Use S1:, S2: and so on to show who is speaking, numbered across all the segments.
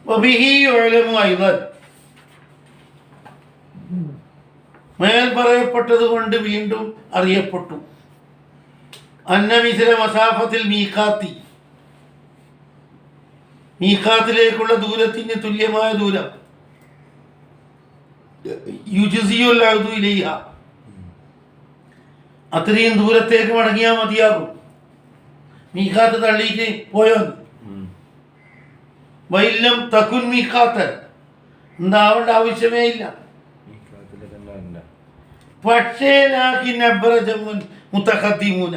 S1: വബിഹി യുഅലമു അയ്ളൻ, മേൽ പറയപ്പെട്ടത് കൊണ്ട് വീണ്ടും അറിയപ്പെട്ടു. അന്ന മിസ്ല മസാഫത്തിൽ മീഖാത്തി, മീഖാത്തിലേക്കുള്ള ദൂരത്തിന് തുല്യമായ ദൂരം, യുജ്സിയുൽ അബ്ദു ഇലൈഹ, അത്രയും ദൂരത്തേക്ക് മടങ്ങിയാൽ മതിയാകും. മീഖാത്ത് തള്ളിയിട്ട് പോയോ? വൈലം തകുൻ മീഖാത്തൻ, എന്താവേണ്ട ആവശ്യമേ ഇല്ല. പക്ഷേ ലാകിൻ അബ്റജമുൻ മുതഖദ്ദിമൂന,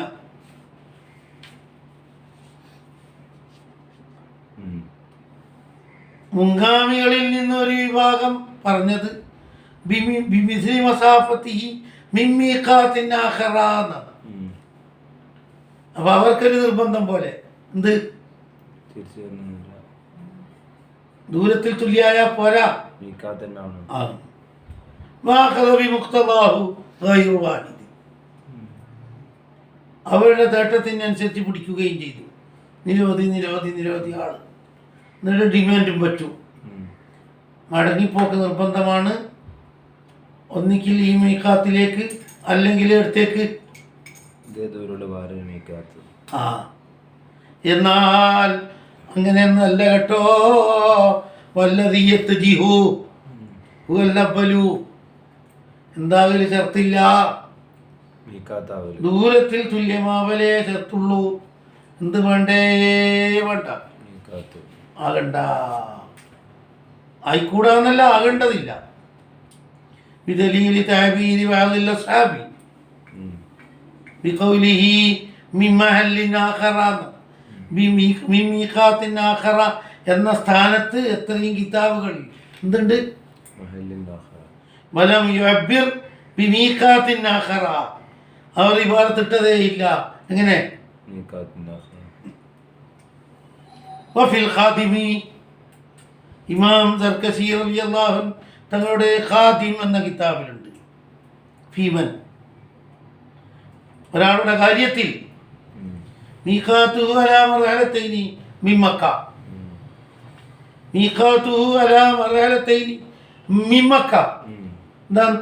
S1: മുൻഗാമികളിൽ നിന്ന് ഒരു വിഭാഗം പറഞ്ഞത് ബിമിസ്ലി മസാഫത്തിഹി മിൻ മീഖാത്തിൻ ആഖറ എന്നാണ്. അപ്പൊ അവർക്കൊരു നിർബന്ധം പോലെ എന്ത് ദൂരത്തിൽ തുല്യായ പോരാ, അവരുടെ തേട്ടത്തിനനുസരിച്ച് പിടിക്കുകയും ചെയ്തു. നിരവധി ആള്. എന്നിട്ട് ഡിമാൻഡും പറ്റും. മടങ്ങിപ്പോക്ക് നിർബന്ധമാണ്, ഒന്നിക്കിൽ ഈ മീഖാത്തിലേക്ക് അല്ലെങ്കിൽ അടുത്തേക്ക്. എന്നാൽ അങ്ങനെയൊന്നല്ല കേട്ടോ. വല്ലതീയത്ത് ജിഹു എന്താകല് ചേർത്തില്ല, ദൂരത്തിൽ തുല്യമാവലേ ചേർത്തുള്ളൂ. എന്ത് വേണ്ടേ? വേണ്ട, ആകണ്ട. ആയിക്കൂടാന്നല്ല, ആകേണ്ടതില്ല. ബിദലീലി തഅബീരി ബഅദിൽ അസ്ഹാബി ബിഖൗലിഹി മിൻ മഹല്ലിൻ ആഖറ, മിൻ മീഖാത്തിൻ ആഖറ എന്ന സ്ഥാനത്ത് എത്രയും കിതാബുകൾ എന്തുണ്ട്? വലം യുഅബ്ബിർ ബിമീഖാത്തിൻ ആഖറ, അവർ ഇബാറത്തിട്ടതേ ഇല്ല. എങ്ങനെ? വഫിൽ ഖാദിമി, ഇമാം സർകസി റളിയല്ലാഹു അൻഹു തങ്ങളുടെ ഖാദിം എന്ന കിതാബിലുണ്ട്. ഫീമൻ, ഒരാളുടെ കാര്യത്തിൽ മീഖാത്തുഹു അലാ മർഹലത്തൈനി മിൻ മക്ക, മീഖാത്തുഹു അലാ മർഹലത്തൈനി മിൻ മക്ക. എന്താണ്?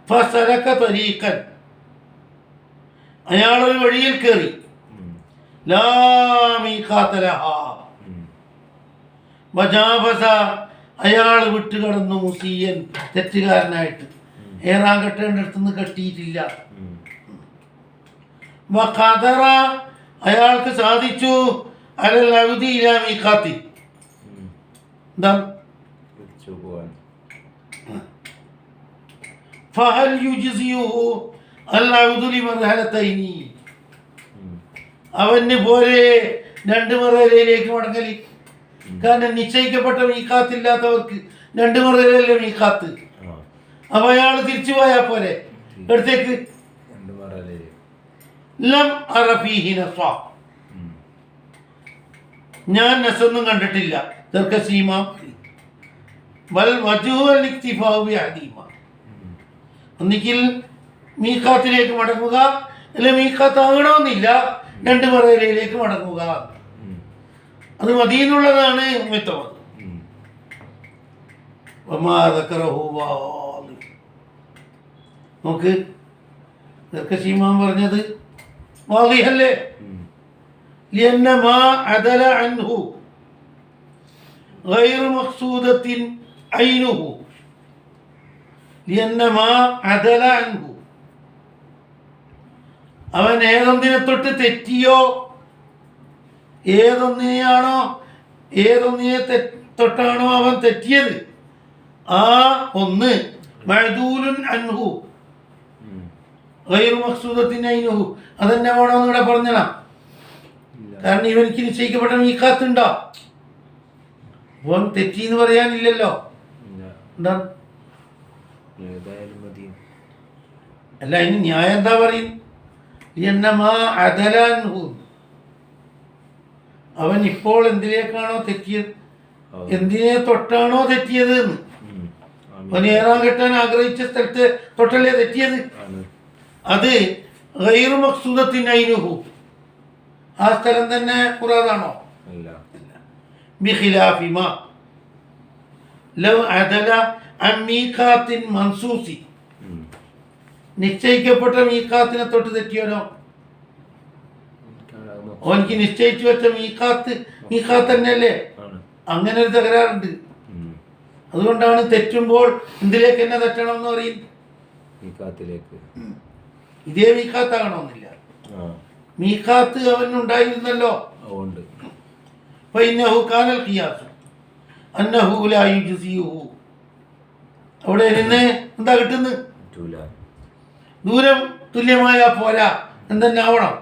S1: ഫസലക തരീഖൻ, അയാളൊരു വഴിയിൽ കയറി. ലാ മീഖാത ലഹാ വജാവസ, അയാൾ വിട്ടുകടന്നു. മുസിയൻ, തെറ്റുകാരനായിട്ട്. ഏറാൻ കെട്ടേണ്ടടുത്തുനിന്ന് കെട്ടിയിട്ടില്ല. വഖദറ, അയാൾക്ക് സാധിച്ചു. അലൽ അബ്ദി ഇലാ മീഖാത്തി, എന്താ? ഫഹൽ യുജ്സിയുഹു അൽ അബ്ദു ലിമർഹലത്തൈനി, അവന് പോലെ രണ്ട് മർഹലയിലേക്ക് മടങ്ങലി. കാരണം നിശ്ചയിക്കപ്പെട്ട മീഖാത്തില്ലാത്തവർക്ക് രണ്ട് മർഹലയിലെ മീഖാത്ത്. അപ്പൊ അയാൾ തിരിച്ചു പോയാൽ പോലെ എടുത്തേക്ക്. ലം അറഫീഹി നസ, ഞാൻ നസൊന്നും കണ്ടിട്ടില്ല. സർകസീമ ബൽ വജ്ഹു അൽ ഇക്തിഫാഉ ബിഅദീമ, ഒന്നിക്കിൽ മീഖാത്തിലേക്ക് മടങ്ങുക, അല്ലെ മീഖാത്ത് ആകണമെന്നില്ല, രണ്ട് മർഹലയിലേക്ക് മടങ്ങുക. അത് മദീനുള്ളതാണ് മിത്തമത്. നോക്ക്, സർകസീമാൻ പറഞ്ഞത് വാളിഹല്ലേ. ലിഅന്ന മാ അദല അൻഹു ഗൈറു മഖ്സൂദത്തിൻ ഐനുഹു, ലിഅന്ന മാ അദല അൻഹു, അവൻ ഏതൊന്നിനെ തൊട്ട് തെറ്റിയോ, ഏതൊന്നിനെ തൊട്ടാണോ അവൻ തെറ്റിയത്, ആ ഒന്ന് മഅദൂലുൻ അൻഹു ഗൈറു മഖ്സൂദത്തിൻ ഐനുഹു, അതെന്നെ വേണമെന്ന് ഇവിടെ പറഞ്ഞതാ. കാരണം ഇവനിക്ക് നിശ്ചയിക്കപ്പെട്ട മീഖാത്തുണ്ടോ? അവൻ തെറ്റിന്ന് പറയാനില്ലല്ലോ. എന്താ? അല്ല, ഇനി ന്യായം എന്താ പറയും? അവൻ ഇപ്പോൾ എന്തിലേക്കാണോ തെറ്റിയത്, എന്തിനെ തൊട്ടാണോ തെറ്റിയത് എന്ന്, അവൻ ഏറാൻ കെട്ടാൻ ആഗ്രഹിച്ച സ്ഥലത്ത് തൊട്ടല്ലേ തെറ്റിയത്. അത് ഗൈറു മഖ്സൂദത്തിൻ ഐനുഹു, ആ സ്ഥലം തന്നെ മുറാദാണോ? ബിഖിലാഫി മാ ലൗ അദല അൻ മീഖാത്തിൻ മൻസൂസി, നിശ്ചയിക്കപ്പെട്ട മീഖാത്തിനെ തൊട്ട് തെറ്റിയാലോ? ഓനിക്ക് നിശ്ചയിച്ചു വെച്ച മീഖാത്ത് തന്നെയല്ലേ? അങ്ങനെ ഒരു തകരാറുണ്ട്. അതുകൊണ്ടാണ് തെറ്റുമ്പോൾ എന്തിലേക്ക് തന്നെ തെറ്റണം എന്ന് പറയും, ഇതേ മീഖാത്താകണമെന്നില്ല. മീഖാത്ത് അവനുണ്ടായിരുന്നല്ലോ. അവിടെ നിന്ന് എന്താ കിട്ടുന്നത്? ദൂരം തുല്യമായ പോരാ, എന്തെന്നെ ആവണം.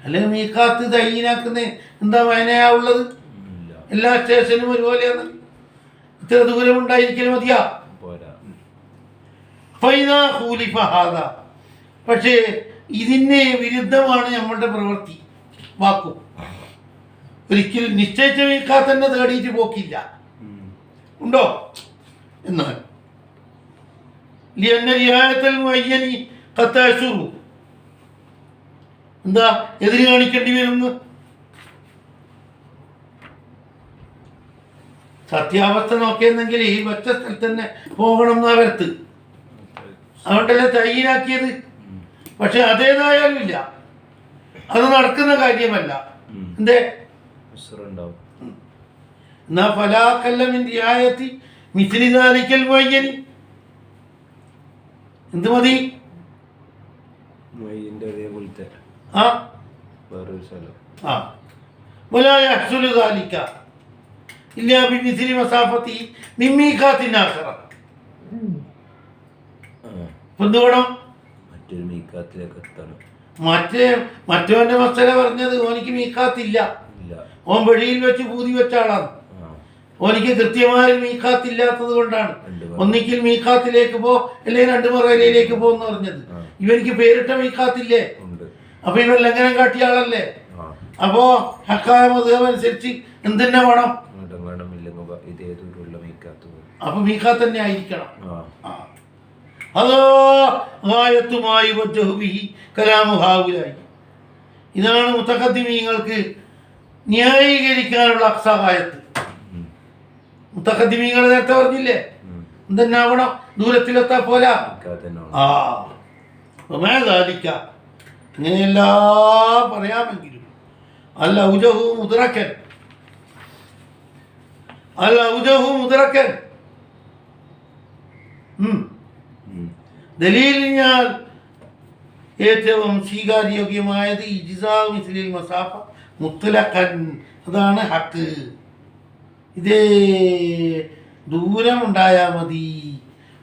S1: അല്ലെങ്കിൽ മീഖാത്ത് തയ്യീനാക്കുന്ന എന്താ വായനയാ ഉള്ളത്? എല്ലാ സ്റ്റേഷനും ഒരുപോലെയാണ്. ഇത്ര ദൂരം ഉണ്ടായിരിക്കലും മതിയാ. പക്ഷേ ഇതിന് വിരുദ്ധമാണ് നമ്മളുടെ പ്രവൃത്തി, വാക്കും. ഒരിക്കലും നിശ്ചയിച്ച മീഖാത്ത് തന്നെ തേടിയിട്ട് പോക്കില്ല. ഉണ്ടോ? എന്നാൽ എന്താ എതിര് കാണിക്കേണ്ടി വരുന്നു? സത്യാവസ്ഥ നോക്കിയെന്നെങ്കിൽ ഈ വെച്ച സ്ഥലത്ത് തന്നെ പോകണം എന്നാ വരത്ത്. അതുകൊണ്ടല്ലേ തയ്യനാക്കിയത്. പക്ഷെ അതേതായാലും ഇല്ല, അത് നടക്കുന്ന കാര്യമല്ല. എന്തേ? എന്നാ ഫലാക്കല്ലമിൻ റിയായത്തി മിസ്ലി ദാലിക്കൽ മുഅയ്യനി, എന്ത് മതി? വലാ യഹ്സുലു ദാലിക ഇല്ലാ ബിമിസ്ലി മസാഫത്തി മിൻ മീഖാത്തിൻ ആഖിറ. എന്തുവേണം?
S2: മറ്റൊരു മീഖാത്തിലേക്ക് എത്തണം.
S1: മറ്റവന്റെ മസല പറഞ്ഞത് ഓനിക്ക് മീഖാത്തില്ല, ഓൻ വഴിയിൽ വെച്ച് പൂതി വെച്ച ആളാണ്. ഓനിക്ക് കൃത്യമായ മീഖാത്തില്ലാത്തത് കൊണ്ടാണ് ഒന്നിക്കിൽ മീഖാത്തിലേക്ക് പോ അല്ലെങ്കിൽ രണ്ട് മറയിലേക്ക് പോകുന്ന പറഞ്ഞത്. ഇവനിക്ക് പേരിട്ട മീഖാത്തില്ലേ? അപ്പൊ ഇവൻ ലംഘനം കാട്ടിയ ആളല്ലേ? അപ്പോ ഹക്കായ മദ്ഹബ് അനുസരിച്ച് എന്തെന്നെ വേണം? അപ്പൊ മീഖാത്ത് തന്നെ ആയിരിക്കണം. അതോ ഗായത്തുമായി വജ്ജഹു ബിഹി കലാമു ഹൗലായി. ഇതാണ് മുതഖദ്ദിമീങ്ങൾക്ക് ന്യായീകരിക്കാനുള്ള അക്സാകായത്ത്. മുതഖദ്ദിമീങ്ങൾ നേരത്തെ പറഞ്ഞില്ലേ എന്തെന്നാവണം? ദൂരത്തിലെത്താ പോരാ. അങ്ങനെയെല്ലാം പറയാമെങ്കിലും അൽ ഔജഹു മുദ്റക്കൻ ദലീലിനാൽ ഏറ്റവും സ്വീകാര്യോഗ്യമായത് ഇജ്സാ മിസ്ലിൽ മസാഫ മുത്ലഖൻ, അതാണ് ഹക്ക്. ഇതേ ദൂരം ഉണ്ടായാൽ മതി.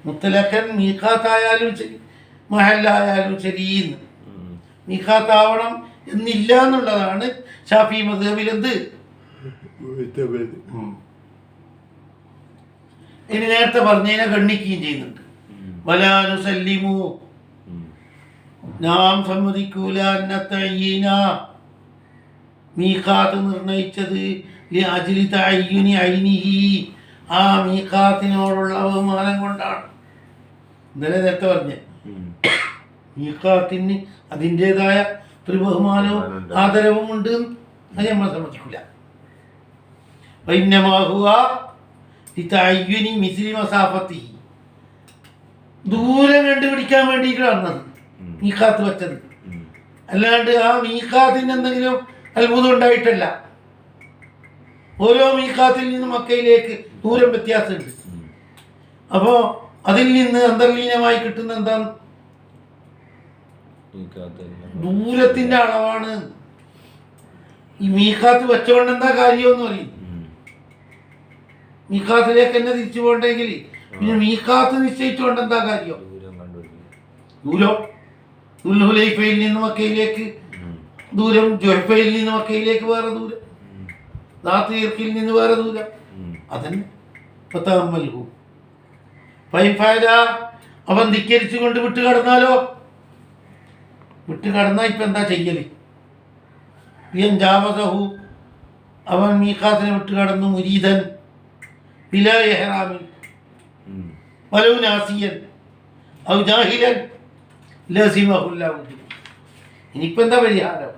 S1: മുത്തലഖൻ മീഖാത്തായാലും ശരി മഹല്ലായാലും ശരിയെന്ന്. മീഖാത്താവണം എന്നില്ല എന്നുള്ളതാണ് ഷാഫി മദ്ഹബിൽ. എന്ത് ഇനി നേരത്തെ പറഞ്ഞതിനെ ഗണ്ണിക്കുകയും ചെയ്യുന്നുണ്ട്. വലാനുസല്ലിമു, നാം സമ്മതിക്കൂല അന്നത്തയ്യീന, മീഖാത്ത് നിർണയിച്ചത് ലിഅജ്ലി തഅയ്യുനി ഐനിഹി, ആ മീഖാത്തിനോടുള്ള ബഹുമാനം കൊണ്ടാണ്. ഇന്നലെ നേരത്തെ പറഞ്ഞേ മീഖാത്തിന് അതിൻ്റെതായ ഒരു ബഹുമാനവും ആദരവും ഉണ്ട്. അത് നമ്മൾ സമ്മതിക്കില്ല. വൈന്നമാഹുവ ലിതഅയ്യുനി മിസ്ലി മസാഫത്തിഹി, ദൂരം കണ്ടുപിടിക്കാൻ വേണ്ടിയിട്ട് വന്നത് മീഖാത്ത് വെച്ചത്. അല്ലാണ്ട് ആ മീഖാത്തിന് എന്തെങ്കിലും അത്ഭുതം ഉണ്ടായിട്ടല്ല. ഓരോ മീഖാത്തിൽ നിന്നും മക്കയിലേക്ക് ദൂരം വ്യത്യാസമുണ്ട്. അപ്പോൾ അതിൽ നിന്ന് അന്തർലീനമായി കിട്ടുന്ന എന്താണ്? ദൂരത്തിന്റെ അളവാണ്. ഈ മീഖാത്ത് വെച്ചോണ്ട് എന്താ കാര്യമെന്ന് പറയും. മീഖാത്തിലേക്ക് തന്നെ തിരിച്ചു പോകണ്ടെങ്കിൽ പിന്നെ മീഖാത്ത് നിശ്ചയിച്ചുകൊണ്ട് എന്താ കാര്യം? ദൂരം ദുൽഹുലൈഫയിൽ നിന്ന് മക്കയിലേക്ക് ദൂരം, ജുഹഫയിൽ നിന്ന് മക്കയിലേക്ക് വേറെ ദൂരം, ദാത്തീർക്കിൽ നിന്ന് വേറെ ദൂരം. അതന്നെ ഫതഅമ്മൽഹു ഫൈൻ ഫഅല. അവൻ ധിക്കരിച്ചു കൊണ്ട് വിട്ട് കടന്നാലോ? വിട്ട് കടന്നാൽ ഇപ്പം എന്താ ചെയ്യല്? ജാവസഹു, അവൻ മീഖാത്തിനെ വിട്ട് കടന്നു. മുരീദൻ ബിലാ ഇഹ്റാമിൻ വലൗ നാസിയൻ, ഔ ജാഹിലൻ ലസിമഹുൽ ഔദു. ഇനിയിപ്പോൾ എന്താ പരിഹാരം?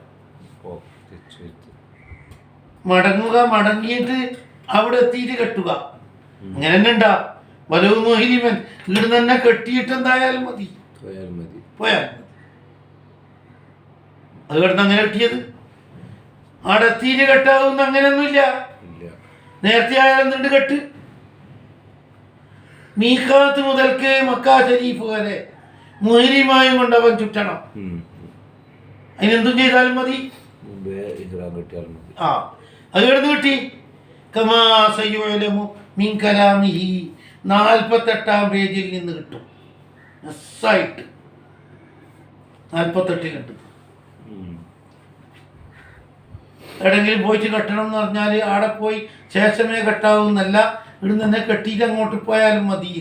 S1: മടങ്ങുക, മടങ്ങിയിട്ട് അവിടെ എത്തിയിട്ട് കെട്ടുക. അങ്ങനെ തന്നെ ഉണ്ടാ വലവ് മോഹിനിമൻ ഇവിടെ തന്നെ കെട്ടിയിട്ട് എന്തായാലും മതി, പോയാൽ മതി. അത് കിടന്ന് അങ്ങനെ കെട്ടിയത് അവിടെ എത്തിയിട്ട് കെട്ടാവുന്ന അങ്ങനെയൊന്നുമില്ല. നേരത്തെ ആയാലും നിണ്ട് കെട്ട്. മീഖാത്ത് മുതൽക്ക് മക്ക ഷരീഫ് വരെ മുഹരിമായും കൊണ്ടവൻ ചുറ്റണം. അതിനെന്തും ചെയ്താലും മതി. ആ അത് കിടന്ന് കിട്ടി. കമാ സയ്യുഅലമു മിൻ കലാമിഹി 48-ാം പേജിൽ നിന്ന് കിട്ടും. നസ്സായിട്ട് 48 കിട്ടും. എവിടെങ്കിലും പോയിട്ട് കെട്ടണം എന്ന് പറഞ്ഞാൽ അവിടെ പോയി ശേഷമേ കെട്ടാവൂന്നല്ല, ഇവിടെ തന്നെ കെട്ടിയിട്ട് അങ്ങോട്ട് പോയാലും മതി.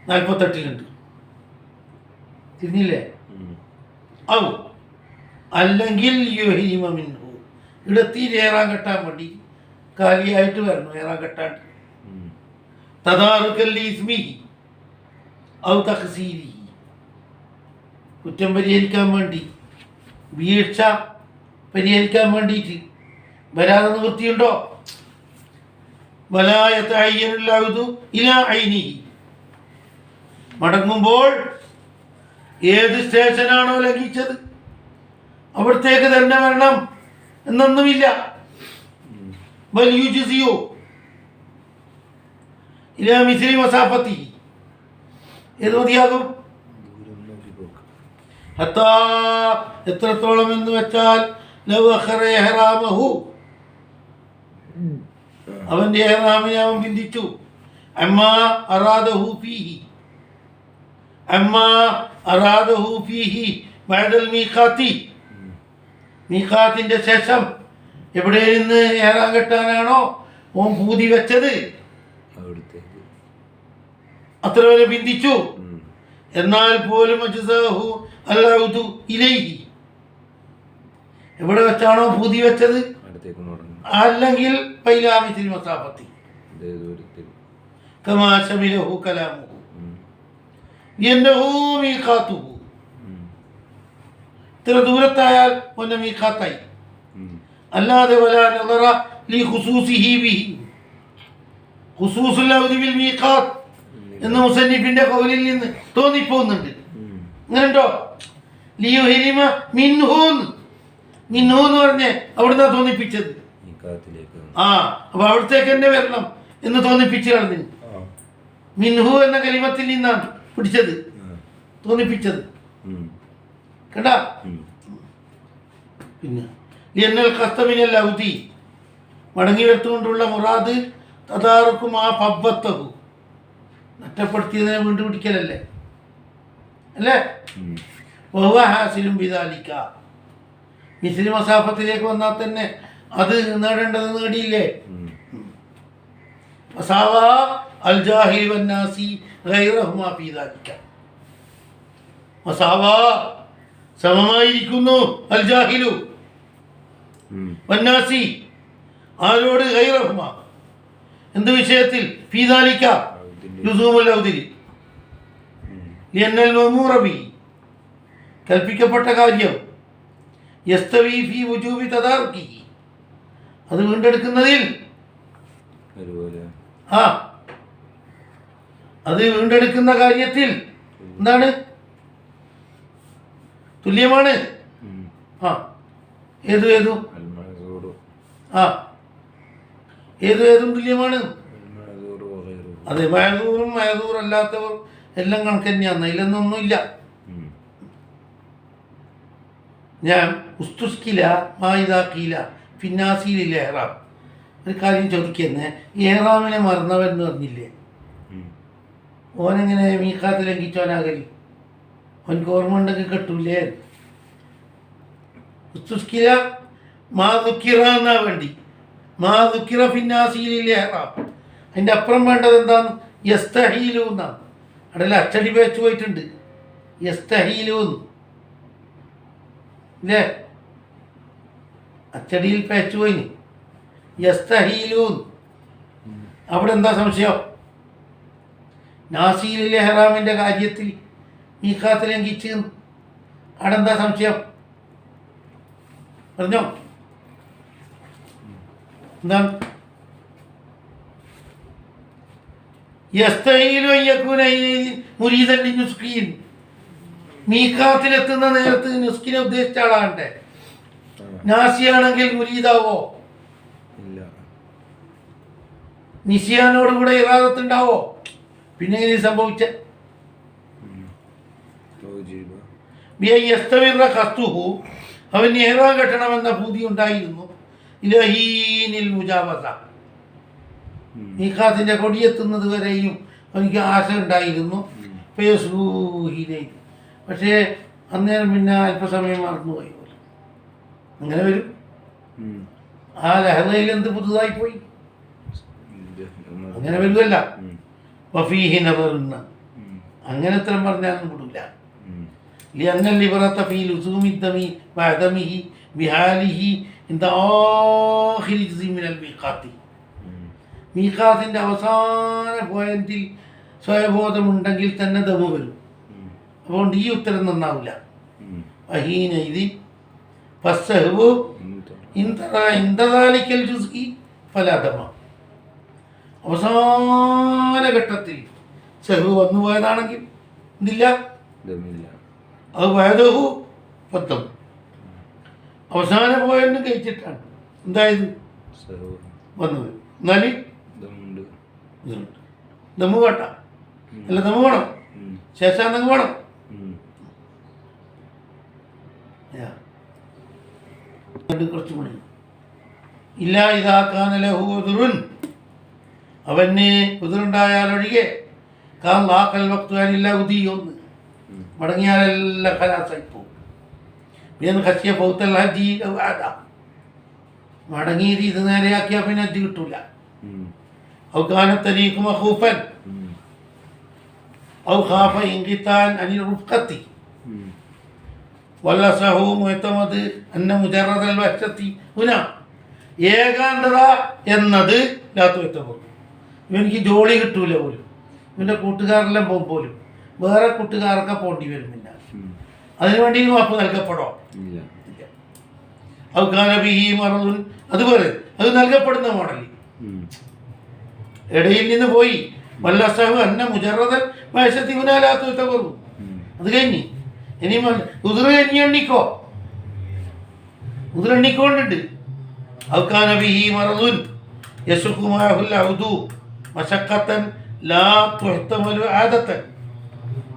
S1: 48 തിരിഞ്ഞില്ലേ? ഔ അല്ലെങ്കിൽ യുഹരിമ മിൻഹു ഇവിടെ തീരെ ഏറാൻ കെട്ടാൻ വേണ്ടി കാലിയായിട്ട് വരണം, ഏറാൻ കെട്ടാണ്ട്. തദാറുകല്ലി ഇസ്മിഹി ഔ തഖ്സീരിഹി കുറ്റം പരിഹരിക്കാൻ വേണ്ടി, വീഴ്ച പരിഹരിക്കാൻ വേണ്ടിയിട്ട് വരാതെ നിവൃത്തിയുണ്ടോ? വലായത്ത് അയ്യനുള്ളതു ഇലാ ഐനിഹി മടങ്ങുമ്പോൾ ഏത് സ്റ്റേഷനാണോ ലംഘിച്ചത് അവിടത്തേക്ക് തന്നെ വരണം എന്നൊന്നുമില്ല. യുജിസിയോ ഇലാ മിസ്രി മസാഫത്തി ഏത് മതിയാകും? ഹത്താ എത്രത്തോളം എന്ന് വെച്ചാൽ ലൗ അഖറ ഇഹ്റാമഹു അവന്റെ ഇഹ്റാമിനെ അവൻ ബന്ധിച്ചു. അമ്മാ അറാദഹു ഫീഹി ബഅദൽ മീഖാത്തി മീഖാത്തിന്റെ ശേഷം എവിടെ നിന്ന് ഏറാൻ കെട്ടാനാണോ ഓൻ പൂതി വെച്ചത് അത്ര വരെ ബന്ധിച്ചു. എന്നാൽ പോലും അജ്സഹു അൽഉദു ഇലൈഹി എവിടെ വെച്ചാണോ പൂതി വെച്ചത് അല്ലെങ്കിൽ പൈലാമിത്തിൽ മസാഫത്തി കമാ ശമിലഹു കലാമുഹു യന്നഹു മീഖാത്തുഹു ഇത്ര ദൂരത്തായാൽ ഒന്ന മീഖാത്തായി. അല്ലാതെ വലാ നദറ ലി ഖുസൂസിഹി ബിഹി ഖുസൂസുൽ ഔദി ബിൽ മീഖാത്ത് എന്ന മുസന്നിഫിന്റെ ഖൗലിൽ നിന്ന് തോന്നിപ്പോകുന്നുണ്ട്. അങ്ങനെയുണ്ടോ? ലിയുഹരിമ മിൻഹു മിൻഹു എന്ന് പറഞ്ഞ് അവിടുന്ന് തോന്നിപ്പിച്ചത്. ആ അപ്പൊ അവിടത്തേക്ക് തന്നെ വരണം എന്ന് തോന്നിപ്പിച്ചു കളഞ്ഞു. മിൻഹു എന്ന കലിമത്തിൽ നിന്നാണ് പിടിച്ചത്, തോന്നിപ്പിച്ചത്. കേട്ടാ? പിന്നെ ലിയന്നൽ ഖസ്തമിനൽ ഔദി മടങ്ങി വരുത്തുകൊണ്ടുള്ള മുറാദ് തദാറുക്കും ആ പബ്ബത്തഹു നഷ്ടപ്പെടുത്തിയതിനെ വീണ്ടും പിടിക്കലല്ലേ അല്ലേ? വഹുവ ഹാസിലും ബിദാലിക മിസ്ലി മസാഫത്തിലേക്ക് വന്നാൽ തന്നെ അത് നേടേണ്ടത് നേടിയില്ലേ? മസാവാ അൽ ജാഹിൽ വന്നാസി ഗൈറഹുമാ ഫീ ദാലിക മസാവാ സമമായിരിക്കുന്നു അൽ ജാഹിലു വന്നാസി ആരോട് ഗൈറഹുമാ എന്ത് വിഷയത്തിൽ? ഫീ ദാലിക ലുസൂമുൽ ഔദിരി ലിയന്നൽ മഅ്മൂറ ബിഹി കൽപ്പിക്കപ്പെട്ട കാര്യം യസ്തവി ഫീ വുജൂബി തദാറുകിഹി അത് വീണ്ടെടുക്കുന്നതിൽ അത് വീണ്ടെടുക്കുന്ന കാര്യത്തിൽ എന്താണ് തുല്യമാണ്. ഏതും തുല്യമാണ്. അതെ, മഹദൂറും മഹദൂർ അല്ലാത്തവർ എല്ലാം കണക്ക് തന്നെയാണ്, അതിലൊന്നൊന്നുമില്ല. ഞാൻ ഉസ്തുസ്കില മായിദാക്കില ഫിന്നാസിയിലെ ഏറാം ഒരു കാര്യം ചോദിക്കുന്നത്, ഏറാമിനെ മറന്നവൻ എന്ന് പറഞ്ഞില്ലേ, ഓനെങ്ങനെ മീഖാത്ത് ലംഘിച്ചോനാകല്? ഓനക്ക് ഓർമ്മ ഉണ്ടെങ്കിൽ കെട്ടൂലേ? ഉസ്തുസ്കില മാ ദുക്കിറ എന്നാ വേണ്ടി, മാ ദുക്കിറ ഫിന്നാസിയിലെ ഏറാം. അതിൻ്റെ അപ്പുറം വേണ്ടത് എന്താണ്? യസ്തഹീലു എന്നാണ്. അവിടെ അച്ചടി പേച്ചു പോയിട്ടുണ്ട്, യസ്തഹീലു ഇല്ലേ? അച്ചടിയിൽ പേച്ചു പോയിന് യസ്തഹീലു. അവിടെ എന്താ സംശയം? നാസിയിലെ ഹെറാമിൻ്റെ കാര്യത്തിൽ മീഖാത്ത് ലംഘിച്ച് അടെന്താ സംശയം? പറഞ്ഞോ എന്താണ്? മീഖാത്തിലെത്തുന്ന നേരത്ത് നുസ്കിനെ ഉദ്ദേശിച്ച ആളാകട്ടെ. നാസിയാണെങ്കിൽ മുരീദാവോ? നിസിയാനോട് കൂടെ ഇറാദത്തുണ്ടാവോ? പിന്നെ എങ്ങനെ സംഭവിച്ച? അവൻ ഇഹ്റാം കെട്ടണമെന്ന ഭൂതി ഉണ്ടായിരുന്നു. ഇലഹീനിൽ മുജാവസ, മീഖാത്തിന്റെ കൊടിയെത്തുന്നത് വരെയും അവനിക്ക് ആശ ഉണ്ടായിരുന്നു. പക്ഷേ അന്നേരം പിന്നെ അല്പസമയം മറന്നുപോയി പോലെ. അങ്ങനെ വരും. ആ ലഹളയിൽ എന്ത് പുതുതായി പോയി? അങ്ങനെ വരുമല്ല. വഫീഹി നദറുന്ന, അങ്ങനെ ഉത്തരം പറഞ്ഞാലും വിടില്ല. لأن العبرة في لزوم الدم وعدمه بحاله عند آخر جزء من الميقات. മീഖാത്തിന്റെ അവസാന പോയിന്റിൽ സ്വയബോധമുണ്ടെങ്കിൽ തന്നെ ദമു വരും. അതുകൊണ്ട് ഈ ഉത്തരം നന്നാവില്ല. അഹീന ഇത് ഫസ്സഹ്വു ഇൻതദാലിക്കൽ ജുസ്ഇ ഫലാ ദമ. അവസാന ഘട്ടത്തിൽ സഹു വന്നു പോയതാണെങ്കിൽ എന്തില്ല, അത് വയതഹു പത്തം. അവസാന പോയിന്റ് കഴിച്ചിട്ടാണ് എന്തായത് വന്നത്. എന്നാൽ ദമ്മു വേണ്ട, അല്ല ദമ്മു വേണം, ശേഷാന്തം വേണം. കുറച്ച് മണി ഇല്ല ഇതാക്കാൻ ലഹു ഉദുറുൻ, അവന് ഉദുറുണ്ടായാലൊഴികെ കാൽ വക്തുവാനില്ല ഉദി ഒന്ന് മടങ്ങിയാലെല്ലാം ഖലാസായി പോകും. മടങ്ങിയത് ഇത് നേരെയാക്കിയാൽ പിന്നെ ഹജ്ജ് കിട്ടൂല. ഔകാനത്തരീക്കും അഖൂഫൻ ഔ ഖാഫ ഇൻഖിതാൻ അനിൽ റുഫ്ഖത്തി വല്ലസഹു മുഅ്തമദ് അന്ന മുജറദൽ വഹ്ശത്തി ഹുന. ഏകാന്തത എന്നത് ലാത്തുവെത്തപ്പോൾ ഇവനിക്ക് ജോലി കിട്ടൂല പോലും. ഇവൻ്റെ കൂട്ടുകാരെല്ലാം പോകും പോലും വേറെ കൂട്ടുകാരൊക്കെ പോണ്ടി വരുന്നില്ല. അതിനുവേണ്ടി മാപ്പ് നൽകപ്പെടോ? ഔകാനബിഹി മറദുൻ, അതുപോലെ അത് നൽകപ്പെടുന്ന മോഡൽ. ഇടയിൽ നിന്ന് പോയി വല്ലസഹു അന്ന മുജറദൽ വഹ്ശത്തി ഹുന ലാത്തുവെത്തപ്പോൾ അത് കഴിഞ്ഞ് ഇനി ഉദുർ കഴിഞ്ഞ് എണ്ണിക്കോ, ഉദുർ എണ്ണിക്കോണ്ടുണ്ട്. ഔകാനബിഹി മറദുൻ യസുഖുമാഹുൽ ഔദു മശഖത്തൻ ലാ തുഹ്തമലു ആദത്തൻ.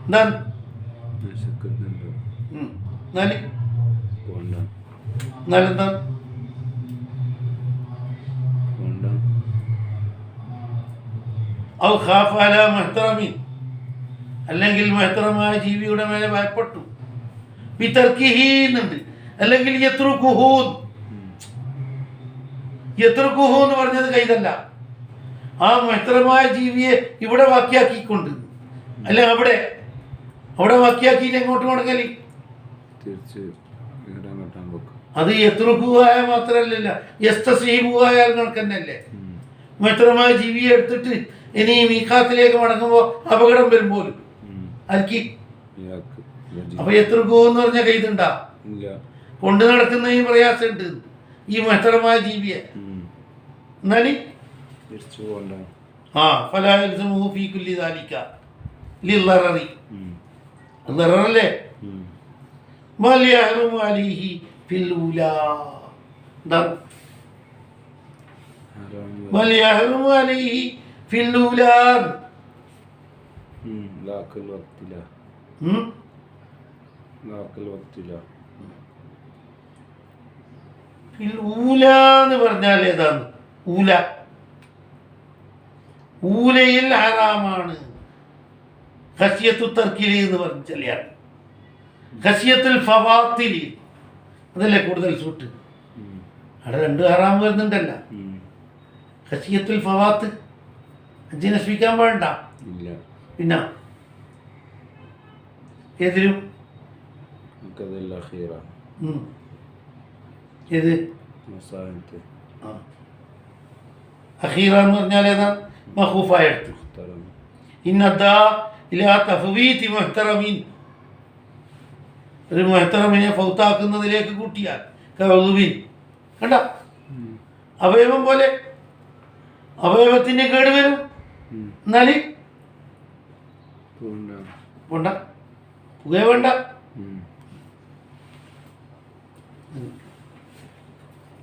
S1: എന്താണ് എന്നാലെന്താണ് ഔ ഖാഫ അലാ മുഹ്തറമിൻ, അല്ലെങ്കിൽ മുഹ്തറമായ ജീവിയുടെ മേലെ ഭയപ്പെട്ടു. ബിതർക്കിഹി എന്നുണ്ട്, അല്ലെങ്കിൽ യത്രുകുഹു. യത്രുകുഹു എന്ന് പറഞ്ഞത് കൈതല്ല, ആ മുഹ്തറമായ ജീവിയെ ഇവിടെ ബാക്കിയാക്കിക്കൊണ്ട്, അല്ല അവിടെ ബാക്കിയാക്കിയിട്ട് എങ്ങോട്ട് മടങ്ങലി? അത് യത്രുകുഹായ മാത്രല്ല യസ്തസീബുഹായാൽ കണക്കന്നല്ലേ. മുഹ്തറമായ ജീവിയെ എടുത്തിട്ട് ഇനി മീഖാത്തിലേക്ക് മടങ്ങുമ്പോൾ അപകടം വരുമ്പോലും അൽക്കി. അപ്പൊ യത്രുകുഹു എന്ന് പറഞ്ഞ കൈതുണ്ടാ? കൊണ്ട് നടക്കുന്ന ഈ പ്രയാസമുണ്ട് ഈ മുഹ്തറമായ ജീവിയെ. എന്നാല് ല്ലേ എന്ന് പറഞ്ഞാൽ ഏതാണ്? ഊല, ഊലയിൽ ഹറാമാണ്. ഖശിയത്തു തർക്കിലി എന്ന് പറഞ്ഞ ചിലയാണ്. ഖശിയത്തുൽ ഫവാത്തിലി അതല്ലേ കൂടുതൽ സൂട്ട്. അവിടെ രണ്ട് ഹറാം വരുന്നുണ്ടല്ല. ഖശിയത്തുൽ ഫവാത്ത് ഹജ്ജ് നശിപ്പിക്കാൻ പാടണ്ട. പിന്നെ ഏതിലും ഏത് അഖീറ എന്ന് പറഞ്ഞാൽ ഏതാ? മഖൂഫായ അടുത്ത്. ഇന്നദ്ദാ ഇലാ തഫ്വീതി മുഹ്തറമിൻ, ഒരു മുഹ്തറമിനെ ഫൗത്താക്കുന്നതിലേക്ക് കൂട്ടിയാൽ കൗലുവിൻ, കണ്ട അവയവം പോലെ അവയവത്തിന് കേട് വരും. എന്നാൽ പോണ്ട, പുക വേണ്ട.